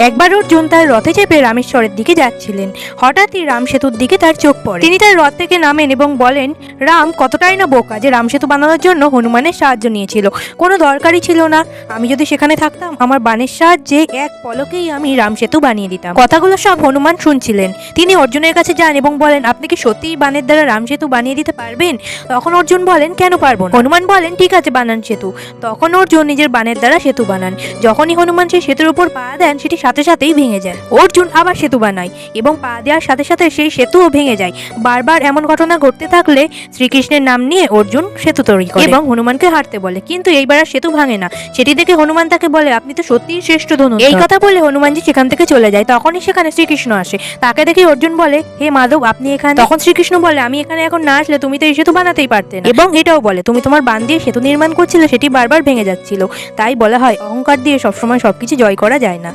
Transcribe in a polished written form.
একবার অর্জুন তার রথে চেপে রামেশ্বরের দিকে যাচ্ছিলেন। হঠাৎই রাম সেতুর দিকে তার চোখ পড়ে। তিনি তার রথ থেকে নামেন এবং বলেন, রাম কতটাই না বোকা যে রাম সেতু বানানোর জন্য হনুমানের সাহায্য নিয়েছিল। কোনো দরকারই ছিল না। আমি যদি সেখানে থাকতাম, আমার বাণের সাহায্যে এক পলকেই আমি রাম সেতু বানিয়ে দিতাম। কথাগুলো সব হনুমান শুনছিলেন। তিনি অর্জুনের কাছে যান এবং বলেন, আপনি কি সত্যিই বাণের দ্বারা রাম সেতু বানিয়ে দিতে পারবেন? তখন অর্জুন বলেন, কেন পারবো না? হনুমান বলেন, ঠিক আছে, বানান সেতু। তখন অর্জুন নিজের বাণের দ্বারা সেতু বানান। যখনই হনুমান সেই সেতুর উপর পা দেন, সেটি সাথে সাথেই ভেঙে যায়। অর্জুন আবার সেতু বানায় এবং পা দেওয়ার সাথে সাথে সেই সেতুও ভেঙে যায়। বারবার এমন ঘটনা ঘটতে থাকলে শ্রীকৃষ্ণের নাম নিয়ে অর্জুন সেতু তৈরি করে এবং হনুমানকে হারতে বলে। কিন্তু এইবার আর সেতু ভাঙে না। সেটি দেখে হনুমান তাকে বলে, আপনি তো সত্যিই শ্রেষ্ঠ ধনুর্ধর। এই কথা বলে হনুমানজি সেখান থেকে চলে যায়। তখনই সেখানে শ্রীকৃষ্ণ আসে। তাকে দেখে অর্জুন বলে, হে মাধব, আপনি এখানে? তখন শ্রীকৃষ্ণ বলে, আমি এখানে এখন না আসলে তুমি তো এই সেতু বানাতেই পারতে না। এবং এটাও বলে, তুমি তোমার বাণ দিয়ে সেতু নির্মাণ করছিলে, সেটি বারবার ভেঙে যাচ্ছিল। তাই বলা হয়, অহংকার দিয়ে সবসময় সবকিছু জয় করা যায় না।